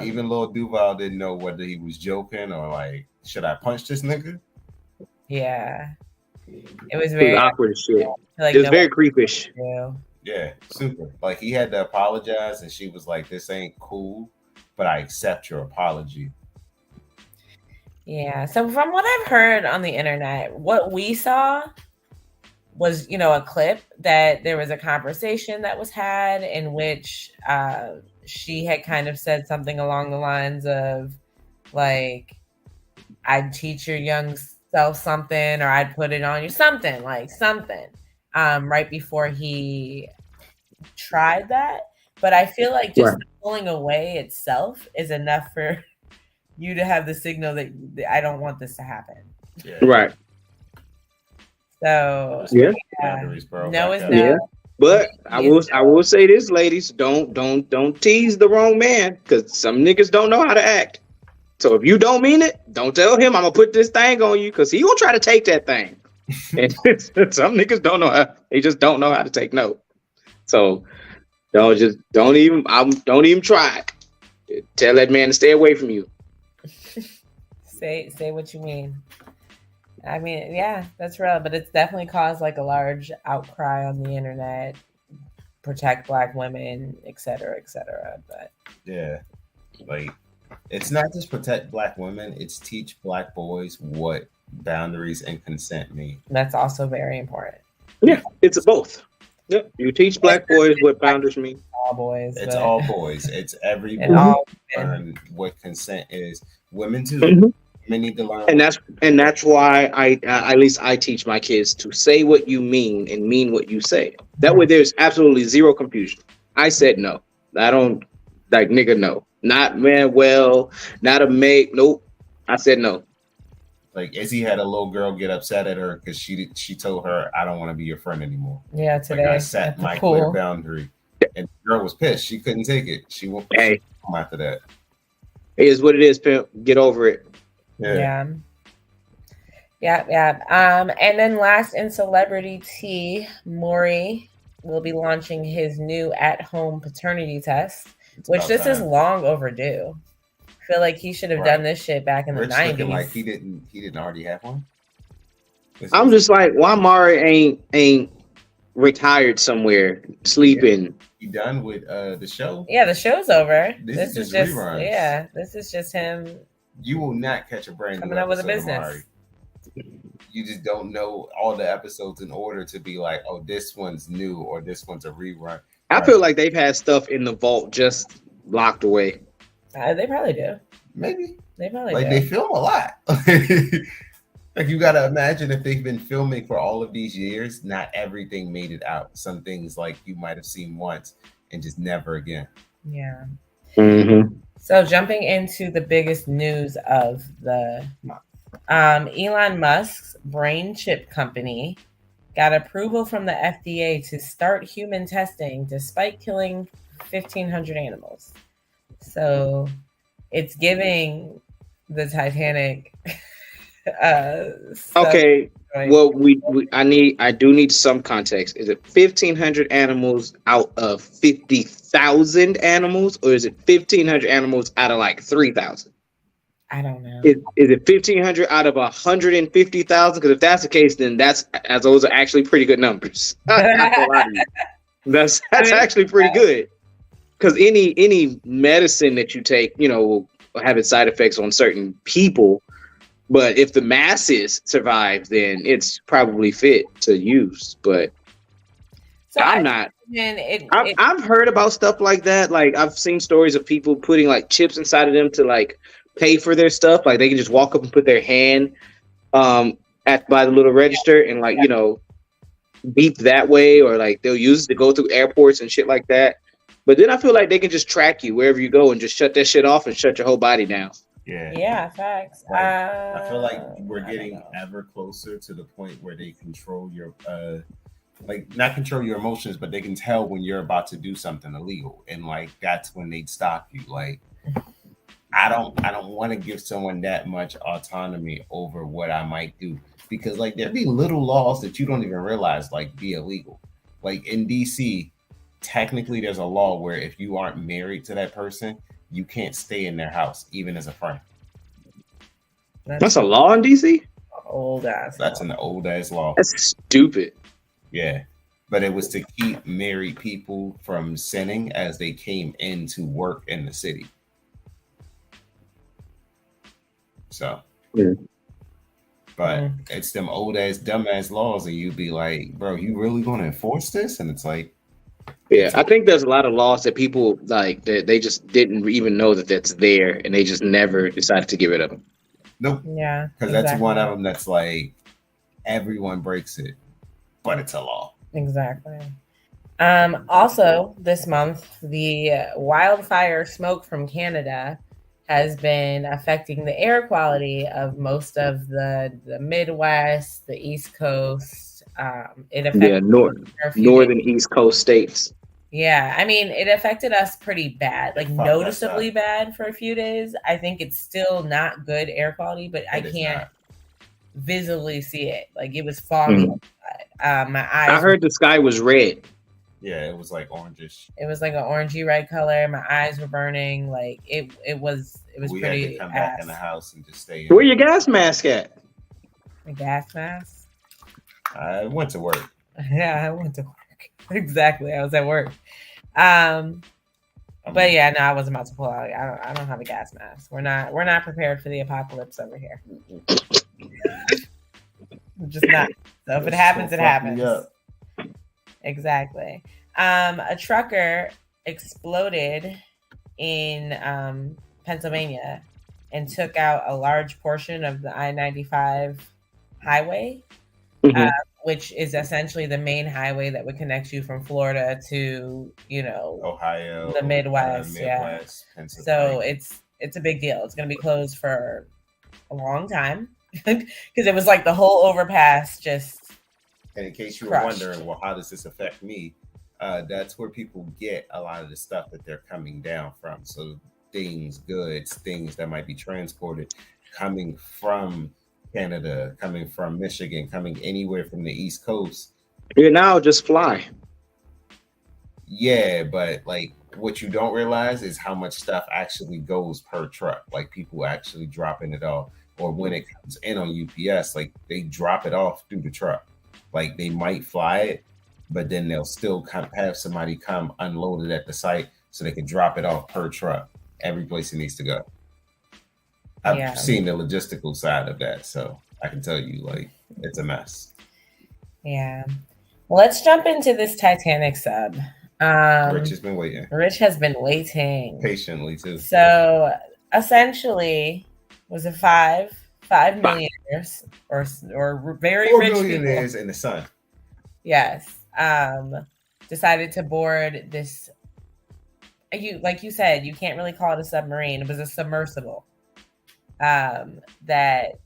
Even Lil Duval didn't know whether he was joking or should I punch this nigga? Yeah. It was very awkward as shit. It was very creepish. Yeah, super. He had to apologize, and she was like, "This ain't cool." but I accept your apology. Yeah. So from what I've heard on the internet, what we saw was, a clip that there was a conversation that was had in which she had kind of said something along the lines of, like, I'd teach your young self something, or I'd put it on you, something, right before he tried that. But I feel like just pulling away itself is enough for you to have the signal that I don't want this to happen. Yeah. Right. So boundaries, bro. No is Back no. up. Yeah. But I will say this, ladies, don't tease the wrong man, because some niggas don't know how to act. So if you don't mean it, don't tell him I'm gonna put this thing on you, because he gonna try to take that thing. And some niggas don't know how. They just don't know how to take note. So don't even try it. Tell that man to stay away from you. Say what you mean. I mean, yeah, that's real, but it's definitely caused like a large outcry on the internet. Protect Black women, et cetera, et cetera. But yeah, like, it's not just protect Black women; it's teach Black boys what boundaries and consent mean. That's also very important. Yeah, it's both. Yep, you teach Black boys what boundaries mean. All boys. It's all boys. It's every boy. And all learn what consent is. Women too. Mhm. Women need to learn. And that's why at least I teach my kids to say what you mean and mean what you say. That way there's absolutely zero confusion. I said no. I don't, like, nigga, no. Not man, well, not a mate. Nope. I said no. Like, Izzy had a little girl get upset at her because she told her, I don't want to be your friend anymore. Yeah, today. Like, I set my clear boundary. And the girl was pissed. She couldn't take it. She won't come after that. It is what it is, pimp. Get over it. Yeah. And then last in celebrity tea, Maury will be launching his new at-home paternity test, which this is long overdue. I feel like he should have done this shit back in the 90s. Like he didn't already have one. I'm just like, why Maury ain't retired somewhere sleeping? You done with the show? Yeah, the show's over. This is just reruns. Yeah, this is just him. You will not catch a brand new coming up with a business. Maury. You just don't know all the episodes in order to be like, oh, this one's new or this one's a rerun. I feel like they've had stuff in the vault just locked away. They probably do. Maybe they probably like do. They film a lot. Like, you got to imagine if they've been filming for all of these years, not everything made it out. Some things like you might have seen once and just never again. Yeah. Mm-hmm. So jumping into the biggest news of the month. Elon Musk's brain chip company got approval from the FDA to start human testing despite killing 1,500 animals. So it's giving the Titanic. Okay. Well, I do need some context. Is it 1,500 animals out of 50,000 animals, or is it 1,500 animals out of like 3,000? I don't know. Is it 1,500 out of 150,000? Because if that's the case, then those are actually pretty good numbers. That's actually pretty good. Because any medicine that you take, will have its side effects on certain people. But if the masses survive, then it's probably fit to use. But so I'm not. I've heard about stuff like that. Like, I've seen stories of people putting like chips inside of them to like pay for their stuff. Like, they can just walk up and put their hand by the little register and like beep that way, or like they'll use it to go through airports and shit like that. But then I feel like they can just track you wherever you go and just shut that shit off and shut your whole body down. Yeah, facts. Like, I feel like we're getting ever closer to the point where they control your like, not control your emotions, but they can tell when you're about to do something illegal, and like that's when they'd stop you. Like, I don't want to give someone that much autonomy over what I might do, because like there'd be little laws that you don't even realize like be illegal. Like in DC, technically there's a law where if you aren't married to that person, you can't stay in their house, even as a friend. That's a law in DC? Old ass. That's an old ass law. That's stupid. Yeah. But it was to keep married people from sinning as they came in to work in the city. So, Mm. but it's them old ass, dumb ass laws, and you'd be like, bro, you really going to enforce this? And it's like, Yeah, I think there's a lot of laws that people like that they just didn't even know that that's there, and they just never decided to give it up. nope. Yeah, Because that's one of them that's like everyone breaks it, but it's a law. Exactly. Also, this month, the wildfire smoke from Canada has been affecting the air quality of most of the Midwest, the East Coast. It affected Northern East Coast states. Yeah, I mean, it affected us pretty bad, like noticeably bad for a few days. I think it's still not good air quality, but I can't visibly see it. Like it was foggy. My eyes. I heard the sky was red. Yeah, it was like orangish. It was like an orangey red color. My eyes were burning. Like it was we pretty. Had to come back in the house and just stay. Where your gas mask at? A gas mask. I went to work. Yeah, I went to work. Exactly, I was at work. But yeah, no, I wasn't about to pull out. I don't have a gas mask. We're not prepared for the apocalypse over here. Just not. So if it happens, it happens. Exactly. A trucker exploded in Pennsylvania and took out a large portion of the I-95 highway, which is essentially the main highway that would connect you from Florida to, Ohio, the Midwest. Yeah. So it's a big deal. It's going to be closed for a long time because it was like the whole overpass just. And in case you were wondering, well, how does this affect me? That's where people get a lot of the stuff that they're coming down from. So goods, things that might be transported coming from Canada, coming from Michigan, coming anywhere from the East Coast. Yeah, now just fly. Yeah, but like what you don't realize is how much stuff actually goes per truck. Like people actually dropping it off, or when it comes in on UPS, like they drop it off through the truck. Like they might fly it, but then they'll still have somebody come unload it at the site so they can drop it off per truck every place it needs to go. I've seen the logistical side of that, so I can tell you, like, it's a mess. Yeah. Let's jump into this Titanic sub. Rich has been waiting. Rich has been waiting. Patiently, too. So, essentially, was it 5 millionaires or very rich millionaires people in the sun. Yes. Decided to board this. Like you said, you can't really call it a submarine. It was a submersible. That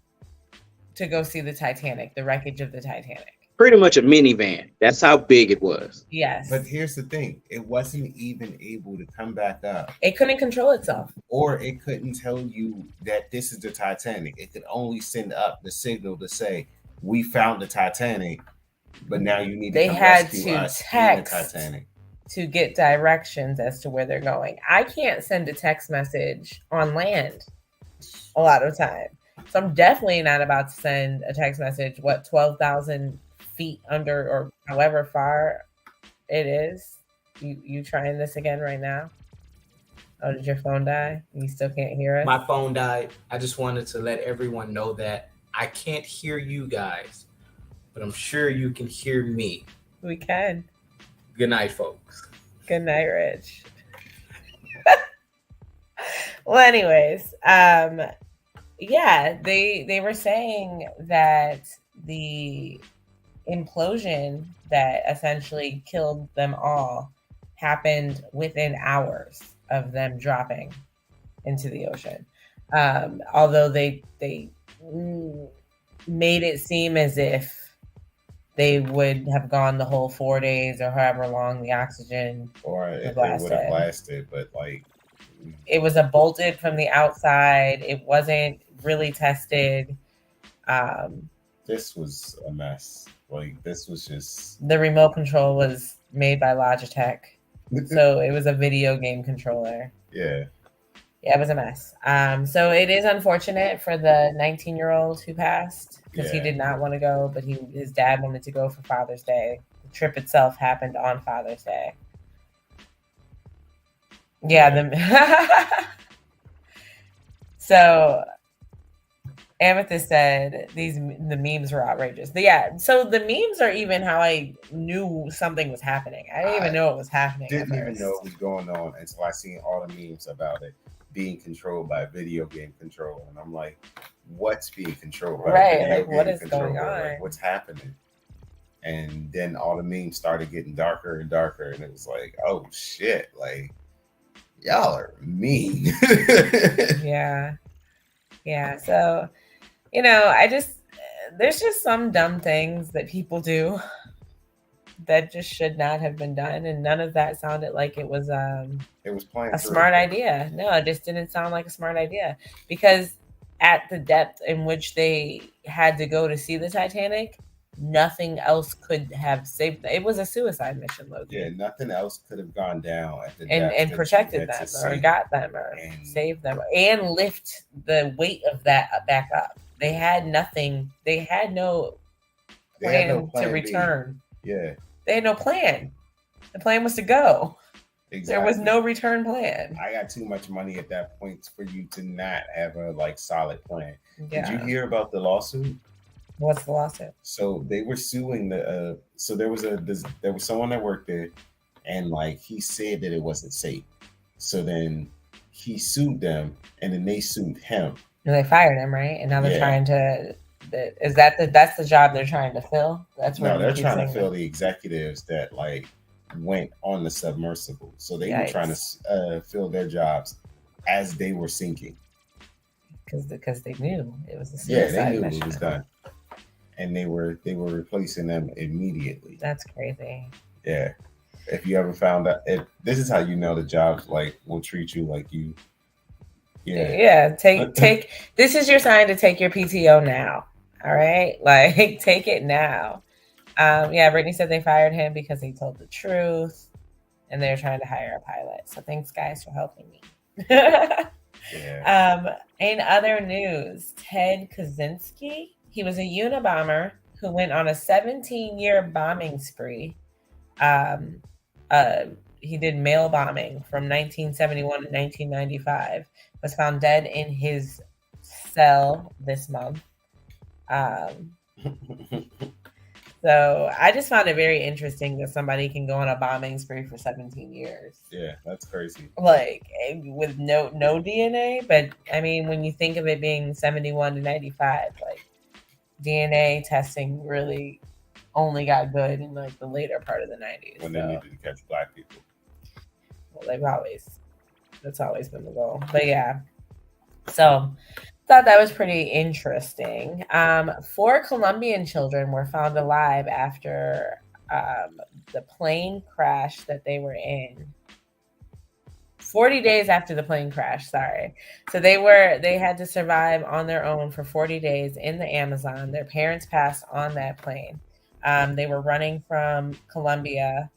to go see the Titanic, the wreckage of the Titanic. Pretty much a minivan. That's how big it was. Yes. But here's the thing. It wasn't even able to come back up. It couldn't control itself. Or it couldn't tell you that this is the Titanic. It could only send up the signal to say, we found the Titanic, but now you need to come rescue us in the Titanic. To get directions as to where they're going. I can't send a text message on land a lot of time. So I'm definitely not about to send a text message, 12,000 feet under or however far it is. You trying this again right now? Oh, did your phone die? You still can't hear us? My phone died. I just wanted to let everyone know that I can't hear you guys, but I'm sure you can hear me. We can. Good night, folks. Good night, Rich. Well, anyways, yeah, they were saying that the implosion that essentially killed them all happened within hours of them dropping into the ocean. Although they made it seem as if they would have gone the whole 4 days or however long the oxygen would have lasted, but like it was a bolted from the outside. It wasn't really tested. This was a mess. Like this was just the remote control was made by Logitech, so it was a video game controller. Yeah, it was a mess. So it is unfortunate for the 19-year-old who passed because he did not want to go, but his dad wanted to go for Father's Day. The trip itself happened on Father's Day. Yeah. So Amethyst said the memes were outrageous. But yeah, so the memes are even how I knew something was happening. I didn't even know it was happening. Didn't even know it was going on until I seen all the memes about it being controlled by video game control, and I'm like, what's being controlled by right? video Like, what game is going controller? on? Like, what's happening? And then all the memes started getting darker and darker, and it was like, oh shit, like y'all are mean. Yeah. So, there's just some dumb things that people do that just should not have been done, and none of that sounded like it was playing a smart idea. No, it just didn't sound like a smart idea, because at the depth in which they had to go to see the Titanic, nothing else could have saved them. It was a suicide mission, Loki. Yeah, nothing else could have gone down at the and protected them or got them or saved them and lift the weight of that back up. They had nothing. They had no plan to return. Yeah. They had no plan. The plan was to go. Exactly. There was no return plan. I got too much money at that point for you to not have a solid plan. Yeah. Did you hear about the lawsuit? What's the lawsuit? So they were suing the. So there was someone that worked there, and he said that it wasn't safe. So then he sued them, and then they sued him. And they fired him, right? And now they're trying to. That's the job they're trying to fill? That's what they're trying to fill the executives that went on the submersible. So they were trying to fill their jobs as they were sinking. Because they knew it was a suicide mission. It was done. And they were replacing them immediately. That's crazy. Yeah. If you ever found out, this is how you know the jobs will treat you like you. Yeah. Yeah. Take. This is your sign to take your PTO now. All right. Take it now. Brittany said they fired him because he told the truth, and they're trying to hire a pilot. So thanks, guys, for helping me. Yeah. In other news, Ted Kaczynski, he was a Unabomber who went on a 17-year bombing spree. He did mail bombing from 1971 to 1995. Was found dead in his cell this month. So I just found it very interesting that somebody can go on a bombing spree for 17 years. Yeah, that's crazy. With no DNA, but I mean, when you think of it being 71 to 95, DNA testing really only got good in the later part of the 90s. When they needed to catch black people. Well, that's always been the goal. But yeah. So thought that was pretty interesting. 4 Colombian children were found alive after the plane crash that they were in. 40 days after the plane crash, sorry. So they had to survive on their own for 40 days in the Amazon. Their parents passed on that plane. They were running from Colombia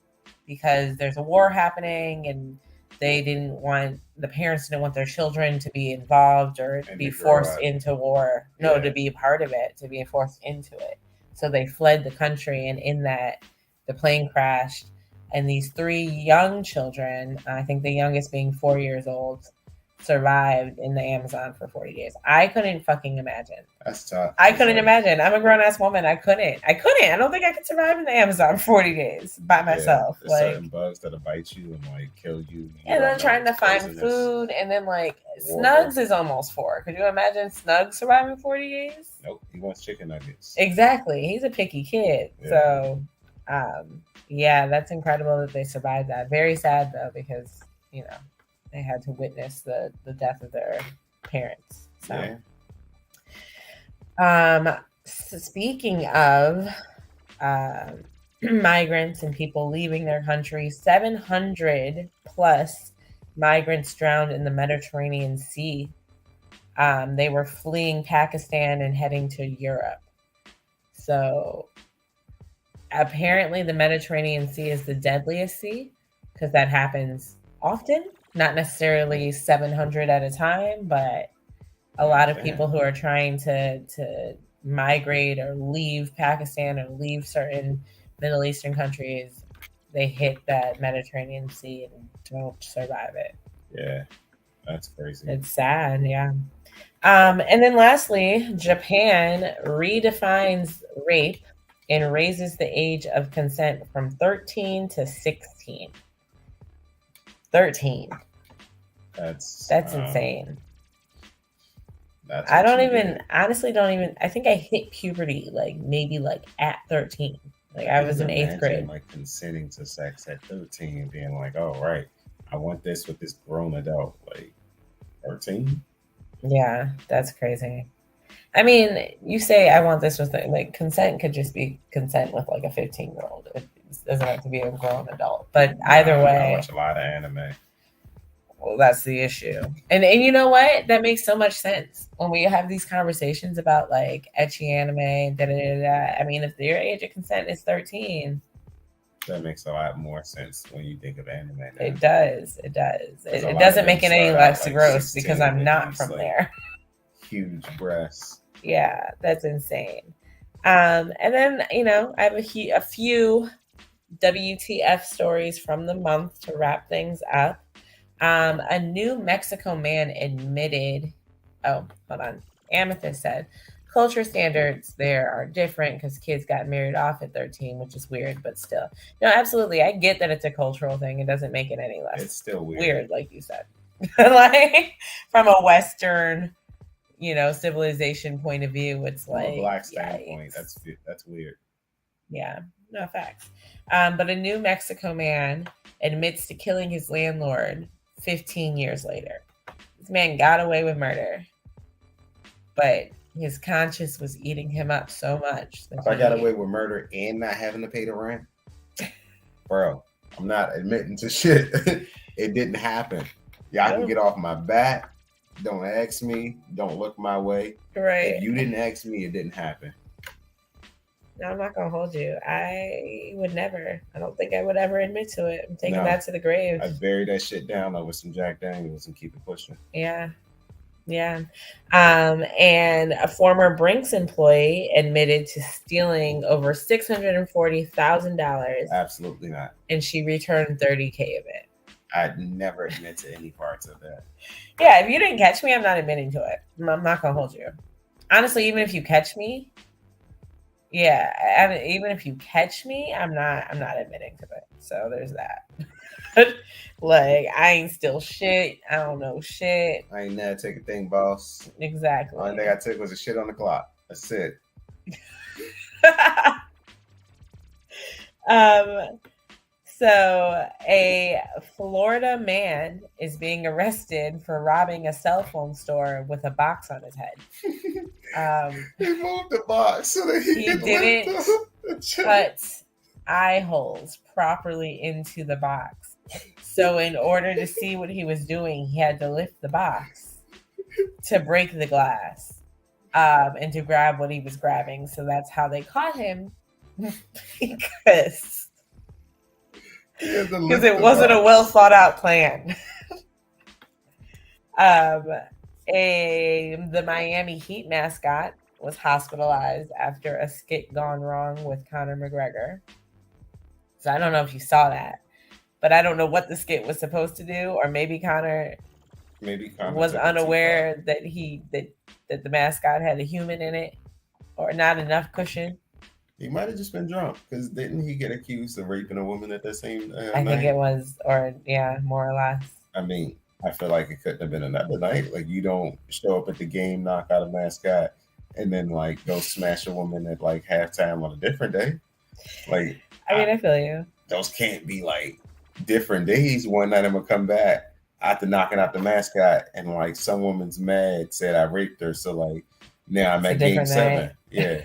because there's a war happening, and the parents didn't want their children to be involved or be forced into war. No, to be a part of it, to be forced into it. So they fled the country, and in that, the plane crashed. And these 3 young children, I think the youngest being 4 years old, survived in the Amazon for 40 days. I couldn't fucking imagine. That's tough. I couldn't imagine. I'm a grown-ass woman. I couldn't. I don't think I could survive in the Amazon for 40 days by myself. There's certain bugs that'll bite you and kill you. And then trying to find food, and then Snugs is almost 4. Could you imagine Snugs surviving 40 days? Nope. He wants chicken nuggets. Exactly. He's a picky kid. Yeah. So, that's incredible that they survived that. Very sad though, because they had to witness the death of their parents. So, speaking of migrants and people leaving their country, 700 plus migrants drowned in the Mediterranean Sea. They were fleeing Pakistan and heading to Europe. So apparently the Mediterranean Sea is the deadliest sea, because that happens often, not necessarily 700 at a time, but a lot of people who are trying to migrate or leave Pakistan or leave certain Middle Eastern countries, they hit that Mediterranean Sea and don't survive it. Yeah, that's crazy. It's sad, yeah. And then lastly, Japan redefines rape and raises the age of consent from 13 to 16. 13. That's insane. That's I honestly don't even, I think I hit puberty maybe at 13. I was in 8th grade. Consenting to sex at 13 and being like, oh, right, I want this with this grown adult. 13? Yeah, that's crazy. I mean, you say I want this with consent could just be consent with a 15-year-old. It doesn't have to be a grown adult. But either way, I watch a lot of anime. Well, that's the issue. And you know what? That makes so much sense when we have these conversations about ecchi anime. I mean, if your age of consent is 13, that makes a lot more sense when you think of anime now. It does. It doesn't make it any less gross because I'm not from there. Huge breasts. Yeah, that's insane. And then I have a few WTF stories from the month to wrap things up. A New Mexico man admitted, hold on. Amethyst said, culture standards there are different because kids got married off at 13, which is weird, but still. No, absolutely. I get that it's a cultural thing. It doesn't make it any less. It's still weird, like you said. From a Western, civilization point of view, it's from a black standpoint. That's weird. Yeah, no facts. But a New Mexico man admits to killing his landlord 15 years later. This man got away with murder, but his conscience was eating him up so much. If I got away with murder and not having to pay the rent, bro, I'm not admitting to shit. It didn't happen. Y'all can get off my back. Don't ask me. Don't look my way. Right. If you didn't ask me, it didn't happen. No, I'm not gonna hold you. I would never. I don't think I would ever admit to it. I'm taking that to the grave. I buried that shit down over some Jack Daniels and keep it pushing. Yeah. And a former Brinks employee admitted to stealing over $640,000. Absolutely not. And she returned $30,000 of it. I'd never admit to any parts of that. Yeah, if you didn't catch me, I'm not admitting to it. I'm not gonna hold you. Honestly, even if you catch me. Yeah, even if you catch me, I'm not admitting to it. So there's that. I ain't still shit. I don't know shit. I ain't never take a thing, boss. Exactly. Only thing I took was a shit on the clock. That's it. So a Florida man is being arrested for robbing a cell phone store with a box on his head. He moved the box so that he didn't cut eye holes properly into the box. So in order to see what he was doing, he had to lift the box to break the glass and to grab what he was grabbing. So that's how they caught him. Because it wasn't a well thought out plan. The Miami Heat mascot was hospitalized after a skit gone wrong with Conor McGregor. So I don't know if you saw that, but I don't know what the skit was supposed to do, or maybe Conor was unaware that that the mascot had a human in it, or not enough cushion. He might have just been drunk, because didn't he get accused of raping a woman at the same I think it was, more or less. I mean, I feel like it couldn't have been another night. You don't show up at the game, knock out a mascot, and then go smash a woman at halftime on a different day. I feel you. Those can't be different days. One night I'm gonna come back after knocking out the mascot, and some woman's mad, said I raped her, so now I'm at game 7. Night. Yeah.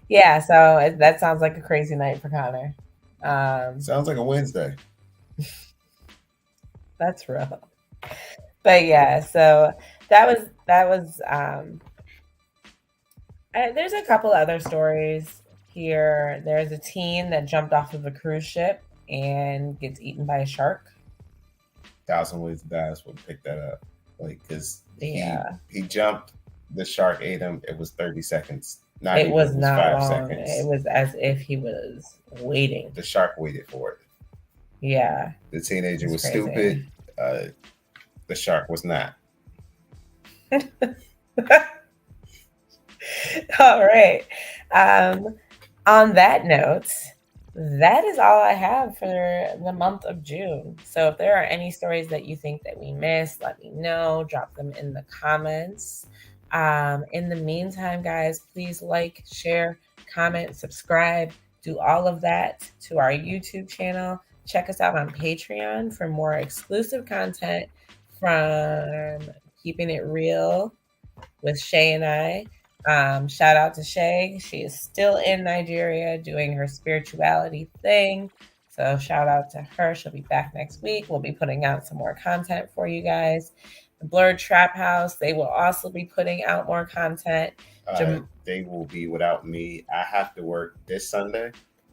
Yeah, so that sounds like a crazy night for Conor. Sounds like a Wednesday. That's real. But yeah, so that was there's a couple other stories here. There's a teen that jumped off of a cruise ship and gets eaten by a shark. 1,000 Ways to Die would pick that up. Because he jumped, the shark ate him. It was 30 seconds. It was not 5 long. seconds. It was as if he was waiting. The shark waited for it. Yeah. The teenager was crazy. Stupid. The shark was not. All right. On that note, that is all I have for the month of June. So if there are any stories that you think that we missed, let me know. Drop them in the comments. In the meantime, guys, please like, share, comment, subscribe, do all of that to our YouTube channel. Check us out on Patreon for more exclusive content from Keeping It Real with Shay and I. Shout out to Shay. She is still in Nigeria doing her spirituality thing. So shout out to her. She'll be back next week. We'll be putting out some more content for you guys. The Blurred Trap House, they will also be putting out more content. They will be without me. I have to work this Sunday.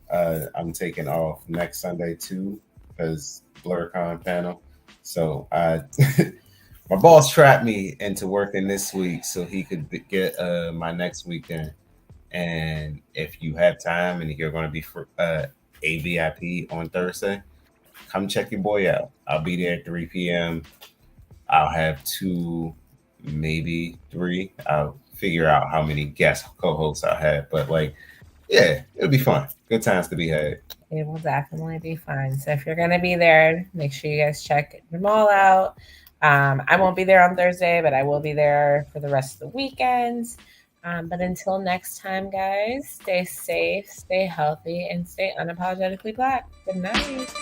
I'm taking off next Sunday too because BlurCon panel. So my boss trapped me into working this week so he could get my next weekend. And if you have time and you're going to be for AVIP on Thursday, come check your boy out. I'll be there at 3 p.m. I'll have 2, maybe 3. I'll figure out how many guest co-hosts I'll have. But yeah, it'll be fun. Good times to be had. It will definitely be fun. So if you're going to be there, make sure you guys check them all out. I won't be there on Thursday, but I will be there for the rest of the weekends. But until next time, guys, stay safe, stay healthy, and stay unapologetically Black. Good night.